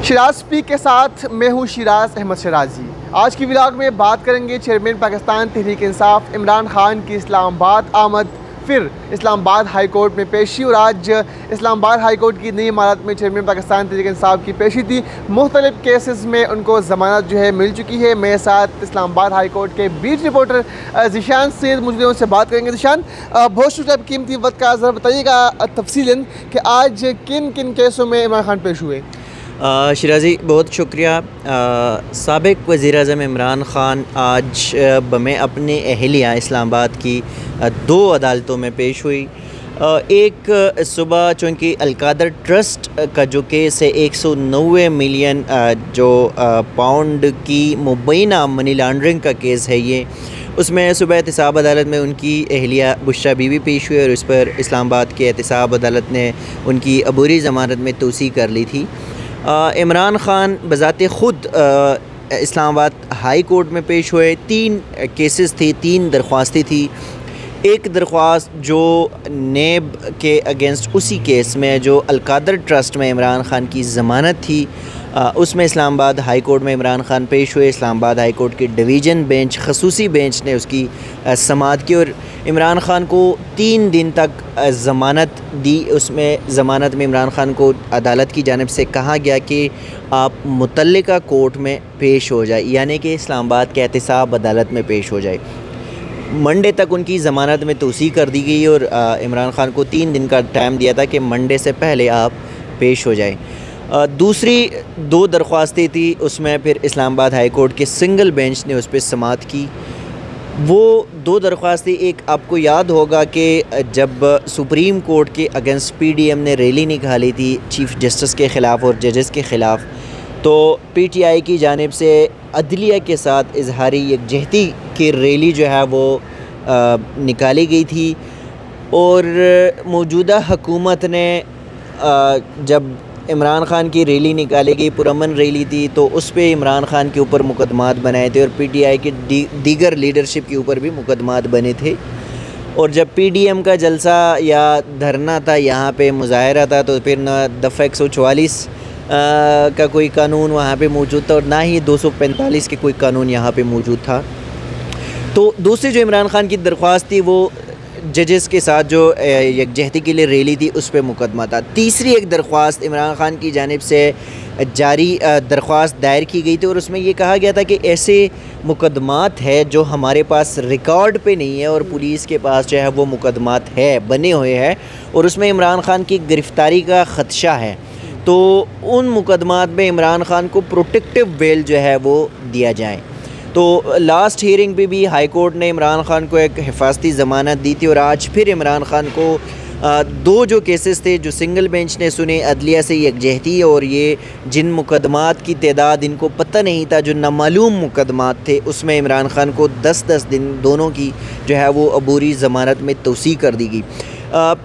Siraj speak के साथ मैं हूँ शिराज अहमद शराजी। आज की व्लॉग में बात करेंगे चेयरमैन पाकिस्तान तहरीक इंसाफ इमरान खान की इस्लामाबाद आमद, फिर इस्लामाबाद हाई कोर्ट में पेशी। और आज इस्लामाबाद हाई कोर्ट की नई इमारत में चेयरमैन पाकिस्तान तहरीक इंसाफ की पेशी थी। मुख्तलिफ केसेस में उनको ज़मानत जो है मिल चुकी है। मेरे साथ इस्लामाबाद हाई कोर्ट के बीट रिपोर्टर ज़िशान सैयद मौजूद हैं, उनसे बात करेंगे। ज़िशान, बहुत शुक्रिया कीमती वक्त का। ज़रा बताइएगा तफसीलन कि आज किन किन केसों में इमरान खान पेश हुए। शिराजी, बहुत शुक्रिया। साबिक़ वज़ीर-ए-आज़म इमरान ख़ान आज बमें अपने अहलिया इस्लामाबाद की दो अदालतों में पेश हुई। एक सुबह चूँकि अलकादर ट्रस्ट का जो केस है 190 मिलियन जो पाउंड की मुबैना मनी लॉन्ड्रिंग का केस है, ये उसमें सुबह एहतसाब अदालत में उनकी अहलिया बुशरा बीवी पेश हुई और इस पर इस्लामाबाद के एहतसाब अदालत ने उनकी अबूरी ज़मानत में तोसी कर ली थी। इमरान ख़ान बज़ाते ख़ुद इस्लामाबाद हाई कोर्ट में पेश हुए। 3 केसेस थे, 3 दरख्वास्तें थी। एक दरख्वास्त जो नेब के अगेंस्ट उसी केस में जो अलकादर ट्रस्ट में इमरान ख़ान की ज़मानत थी, उसमें इस्लामाबाद हाई कोर्ट में इमरान ख़ान पेश हुए। इस्लामाबाद हाई कोर्ट की डिवीज़न बेंच, खसूसी बेंच ने उसकी समाअत की और इमरान ख़ान को 3 दिन तक ज़मानत दी। उसमें ज़मानत में इमरान ख़ान को अदालत की जानिब से कहा गया कि आप मुतल्लिका कोर्ट में पेश हो जाए, यानी कि इस्लामाबाद के एहतसाब अदालत में पेश हो जाए। मंडे तक उनकी ज़मानत में तोसी कर दी गई और इमरान ख़ान को 3 दिन का टाइम दिया था कि मंडे से पहले आप पेश हो जाए। दूसरी 2 दरख्वास्तें थी, उसमें फिर इस्लामाबाद हाई कोर्ट के सिंगल बेंच ने उस पर समाअत की। वो 2 दरख्वास्तें, एक आपको याद होगा कि जब सुप्रीम कोर्ट के अगेंस्ट PDM ने रैली निकाली थी चीफ़ जस्टिस के ख़िलाफ़ और जजेस के ख़िलाफ़, तो PTI की जानिब से अदलिया के साथ इजहारी यकजहती की रैली जो है वो निकाली गई थी। और मौजूदा हुकूमत ने जब इमरान ख़ान की रैली निकाली गई, पुरअमन रैली थी, तो उस पर इमरान ख़ान के ऊपर मुकदमात बनाए थे और PTI की दीगर लीडरशिप के ऊपर भी मुकदमात बने थे। और जब PDM का जलसा या धरना था, यहाँ पे मुजाहरा था, तो फिर ना दफ़ा 144 का कोई कानून वहाँ पे मौजूद था और ना ही 245 के कोई कानून यहाँ पे मौजूद था। तो दूसरी जो इमरान ख़ान की दरख्वास्त थी वो जजेस के साथ जो यकजहती के लिए रैली थी उस पर मुकदमा था। तीसरी एक दरख्वास्त इमरान ख़ान की जानिब से जारी दरख्वास्त दायर की गई थी और उसमें ये कहा गया था कि ऐसे मुकदमात है जो हमारे पास रिकॉर्ड पे नहीं है और पुलिस के पास जो है वो मुकदमात है, बने हुए हैं और उसमें इमरान ख़ान की गिरफ़्तारी का ख़दशा है, तो उन मुकदमात में इमरान ख़ान को प्रोटेक्टिव बेल जो है वो दिया जाए। तो लास्ट हियरिंग पे भी हाई कोर्ट ने इमरान ख़ान को एक हिफाजती ज़मानत दी थी और आज फिर इमरान ख़ान को 2 जो केसेस थे जो सिंगल बेंच ने सुने अदलिया से यकजहती और ये जिन मुकदमात की तादाद इनको पता नहीं था, जो नामालूम मुकदमात थे, उसमें इमरान ख़ान को 10-10 दिन दोनों की जो है वो अबूरी ज़मानत में तोसी कर दी गई।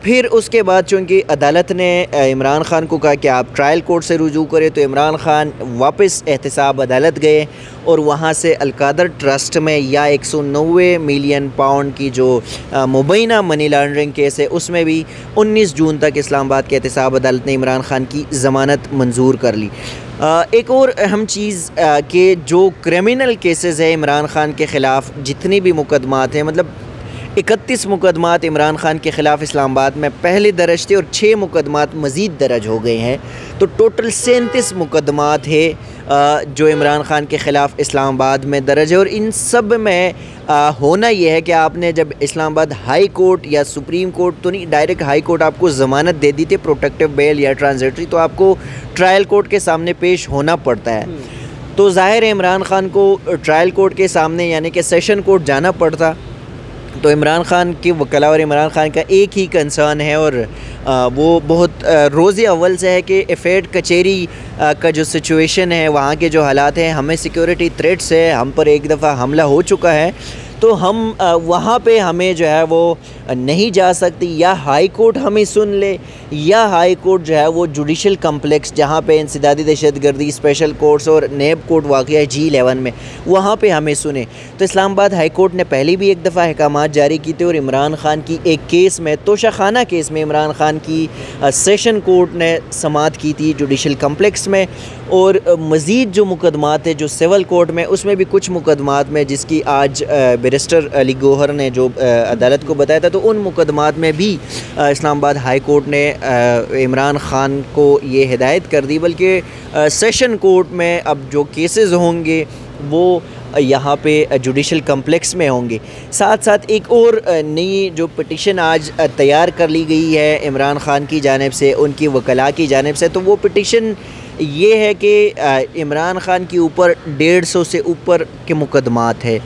फिर उसके बाद चूँकि अदालत ने इमरान ख़ान को कहा कि आप ट्रायल कोर्ट से रुजू करें, तो इमरान ख़ान वापस एहतसाब अदालत गए और वहाँ से अलकादर ट्रस्ट में या 190 मिलियन पाउंड की जो मुबैना मनी लॉन्ड्रिंग केस है उसमें भी 19 जून तक इस्लामाबाद के एहतसाब अदालत ने इमरान ख़ान की ज़मानत मंजूर कर ली। एक और अहम चीज़ कि जो क्रिमिनल केसेस है इमरान ख़ान के ख़िलाफ़, जितने भी मुकदमात हैं, मतलब 31 मुकदमात इमरान ख़ान के ख़िलाफ़ इस्लामाबाद में पहले दर्ज थे और 6 मुकदमात मज़ीद दर्ज हो गए हैं, तो टोटल 37 मुकदमात है जो इमरान ख़ान के ख़िलाफ़ इस्लामाबाद में दर्ज है। और इन सब में होना यह है कि आपने जब इस्लामाबाद हाई कोर्ट या सुप्रीम कोर्ट तो नहीं, डायरेक्ट हाई कोर्ट आपको ज़मानत दे दी थी प्रोटेक्टिव बेल या ट्रांजिटरी, तो आपको ट्रायल कोर्ट के सामने पेश होना पड़ता है। तो ज़ाहिर है इमरान ख़ान को ट्रायल कोर्ट के सामने यानी कि सेशन कोर्ट जाना पड़ता। तो इमरान ख़ान के वकला और इमरान ख़ान का एक ही कंसर्न है और वो बहुत रोज़ अव्वल से है कि एफेड कचहरी का जो सिचुएशन है, वहाँ के जो हालात हैं, हमें सिक्योरिटी थ्रेट्स है, हम पर एक दफ़ा हमला हो चुका है, तो हम वहाँ पे हमें जो है वो नहीं जा सकती, या हाई कोर्ट हमें सुन ले, या हाई कोर्ट जो है वो जुडिशल कम्प्लेक्स जहाँ पे इंसदादी दहशतगर्दी स्पेशल कोर्ट्स और नेब कोर्ट वाक़ है G11 में, वहाँ पे हमें सुने। तो इस्लामाबाद हाई कोर्ट ने पहले भी एक दफ़ा अहकामात जारी किए थे और इमरान ख़ान की एक केस में, तोशाखाना केस में, इमरान ख़ान की सेशन कोर्ट ने समाअत की थी जुडिशल कम्प्लेक्स में। और मज़ीद जो मुकदमात है जो सिविल कोर्ट में, उसमें भी कुछ मुकदमात में जिसकी आज बैरिस्टर अली गौहर ने जो अदालत को बताया था, तो उन मुकदमात में भी इस्लामाबाद हाई कोर्ट ने इमरान ख़ान को ये हिदायत कर दी, बल्कि सेशन कोर्ट में अब जो केसेस होंगे वो यहाँ पे जुडिशल कम्प्लेक्स में होंगे। साथ साथ एक और नई जो पिटिशन आज तैयार कर ली गई है इमरान ख़ान की जानिब से, उनकी वकला की जानिब से, तो वो पिटिशन ये है कि इमरान ख़ान के ऊपर 150 से ऊपर के मुकदमात है।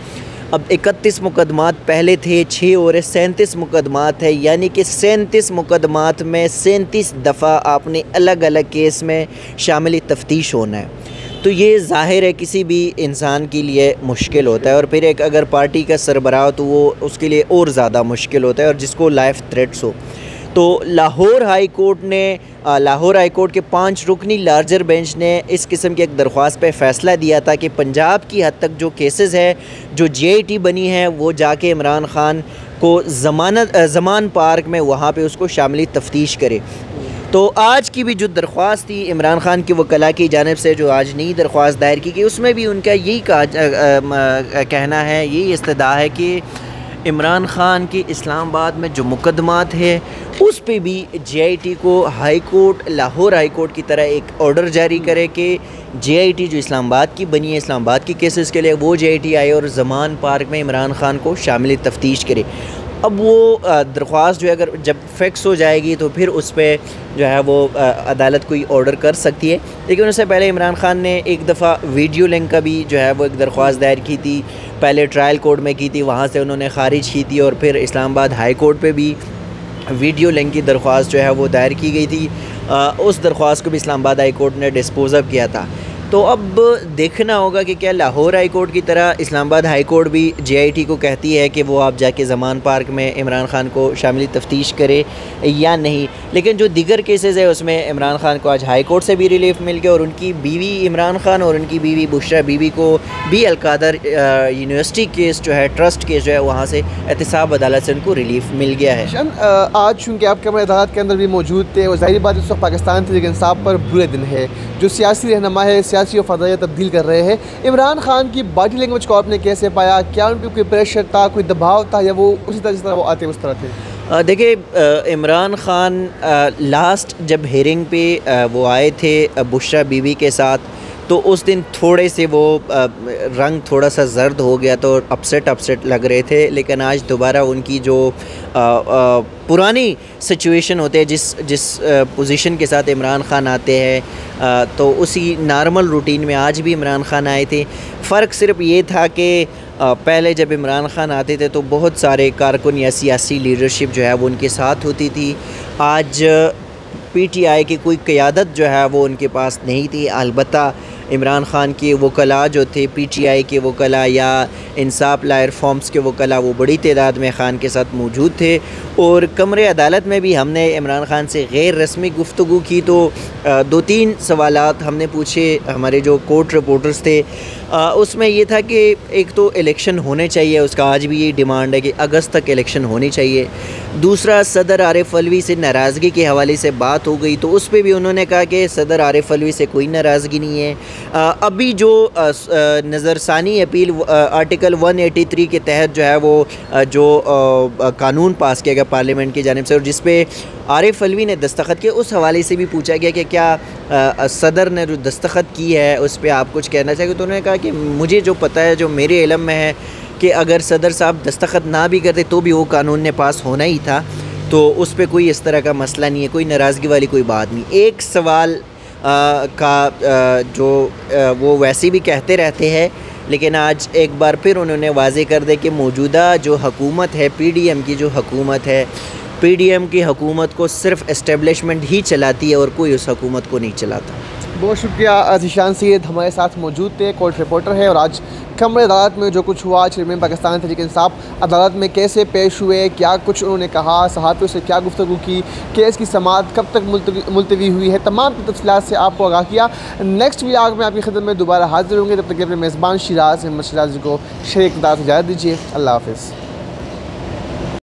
अब 31 मुकदमात पहले थे, 6 और 37 मुकदमात है, यानी कि 37 मुकदमात में 37 दफ़ा आपने अलग अलग केस में शामिल तफ्तीश होना है। तो ये ज़ाहिर है किसी भी इंसान के लिए मुश्किल होता है, और फिर एक अगर पार्टी का सरबराह तो वो उसके लिए और ज़्यादा मुश्किल होता है, और जिसको लाइफ थ्रेट्स हो। तो लाहौर हाई कोर्ट ने लाहौर हाई कोर्ट के 5 रुकनी लार्जर बेंच ने इस किस्म की एक दरख्वास्त पे फ़ैसला दिया था कि पंजाब की हद तक जो केसेस है, जो JIT बनी है, वो जाके इमरान ख़ान को ज़मान पार्क में वहाँ पे उसको शामिल तफ्तीश करे। तो आज की भी जो दरख्वास्त थी इमरान ख़ान की वकला की जानिब से, जो आज नई दरख्वास्त दायर की गई, उसमें भी उनका यही कहना है, यही इस्तदा है कि इमरान ख़ान के इस्लामाबाद में जो मुकदमात है उस पे भी JIT को high court, Lahore high court की तरह एक ऑर्डर जारी करे कि JIT जो इस्लामाबाद की बनी है, इस्लामाबाद की केसेस के लिए, वो JIT आए और ज़मान पार्क में इमरान ख़ान को शामिल तफ्तीश करे। अब वो दरख्वास्त जो है अगर जब फिक्स हो जाएगी तो फिर उस पर जो है वो अदालत कोई ऑर्डर कर सकती है। लेकिन उससे पहले इमरान ख़ान ने एक दफ़ा वीडियो लिंक का भी जो है वो एक दरख्वास्त दायर की थी, पहले ट्रायल कोर्ट में की थी, वहाँ से उन्होंने खारिज की थी, और फिर इस्लामाबाद हाई कोर्ट पे भी वीडियो लिंक की दरख्वास्त जो है वो दायर की गई थी। उस दरख्वास्त को भी इस्लामाबाद हाई कोर्ट ने डिस्पोज़ ऑफ किया था। तो अब देखना होगा कि क्या लाहौर हाई कोर्ट की तरह इस्लामाबाद हाई कोर्ट भी JIT को कहती है कि वो आप जाके ज़मान पार्क में इमरान ख़ान को शामिल तफ्तीश करे या नहीं। लेकिन जो दीगर केसेस है उसमें इमरान ख़ान को आज हाई कोर्ट से भी रिलीफ मिल गया, और उनकी बीवी इमरान ख़ान और उनकी बीवी बुशरा बीवी को भी अलकादर यूनिवर्सिटी केस जो है, ट्रस्ट केस जो है, वहाँ से एहतसाब अदालत से उनको रिलीफ मिल गया है। आज चूँकि आप कैमरा अदालत के अंदर भी मौजूद थे, और ज़ाहिर बात इस वक्त पाकिस्तान तहरीक इंसाफ पर बुरे दिन है, जो सियासी रहनुमा है, सियासी फ़ज़ाइया तब्दील कर रहे हैं। इमरान ख़ान की बॉडी लैंग्वेज को आपने कैसे पाया? क्या उन पर कोई प्रेशर था, कोई दबाव था, या वो उसी तरह जिस तरह वो आते उस तरह थे? देखिए, इमरान ख़ान लास्ट जब हेयरिंग पे वो आए थे बुशरा बीवी के साथ, तो उस दिन थोड़े से वो रंग थोड़ा सा जर्द हो गया, तो अपसेट लग रहे थे। लेकिन आज दोबारा उनकी जो पुरानी सिचुएशन होते हैं, जिस पोजीशन के साथ इमरान ख़ान आते हैं, तो उसी नॉर्मल रूटीन में आज भी इमरान ख़ान आए थे। फ़र्क सिर्फ ये था कि पहले जब इमरान ख़ान आते थे तो बहुत सारे कारकुन या सियासी लीडरशिप जो है वो उनके साथ होती थी। आज PTI की कोई क़यादत जो है वो उनके पास नहीं थी। अलबत्ता इमरान ख़ान के वकला जो थे, PTI के वकला या इंसाफ लायर फॉर्म्स के वकला, वो बड़ी तादाद में ख़ान के साथ मौजूद थे। और कमरे अदालत में भी हमने इमरान ख़ान से गैर रस्मी गुफ्तगू की, तो 2-3 सवालात हमने पूछे हमारे जो कोर्ट रिपोर्टर्स थे। उसमें ये था कि एक तो इलेक्शन होने चाहिए, उसका आज भी ये डिमांड है कि अगस्त तक इलेक्शन होनी चाहिए। दूसरा, सदर आरिफ अलवी से नाराज़गी के हवाले से बात हो गई, तो उस पर भी उन्होंने कहा कि सदर आरिफ अलवी से कोई नाराज़गी नहीं है। अभी जो नज़रसानी अपील आर्टिकल 183 के तहत जो है वो जो कानून पास किया गया पार्लियामेंट की जानिब से, और जिस पे आरिफ अलवी ने दस्तखत किए, उस हवाले से भी पूछा गया कि क्या सदर ने जो दस्तखत की है उस पर आप कुछ कहना चाहिए। तो उन्होंने कहा कि मुझे जो पता है, जो मेरे इल्म में है, कि अगर सदर साहब दस्तखत ना भी करते तो भी वो कानून ने पास होना ही था, तो उस पर कोई इस तरह का मसला नहीं है, कोई नाराज़गी वाली कोई बात नहीं। एक सवाल जो वो वैसे भी कहते रहते हैं, लेकिन आज एक बार फिर उन्होंने वाज़े कर दे कि मौजूदा जो हुकूमत है, PDM की जो हुकूमत है, PDM की हुकूमत को सिर्फ़ इस्टेब्लिशमेंट ही चलाती है और कोई उस हुकूमत को नहीं चलाता। बहुत शुक्रिया ज़ीशान सैयद हमारे साथ मौजूद थे, कोर्ट रिपोर्टर है। और आज कमरे अदालत में जो कुछ हुआ, चेयरमैन पाकिस्तान तहरीक इंसाफ अदालत में कैसे पेश हुए, क्या कुछ उन्होंने कहा, सहाफ़ियों से क्या गुफ्तगू की, केस की समाअत कब तक मुलतवी हुई है, तमाम तफसीलात से आपको आगाह किया। नेक्स्ट व्लॉग में आपकी खिदमत में दोबारा हाजिर होंगे। तब तक अपने मेज़बान शिराज अहमद शिराजी को शेख इजाज़त दीजिए। अल्लाह हाफ़िज़।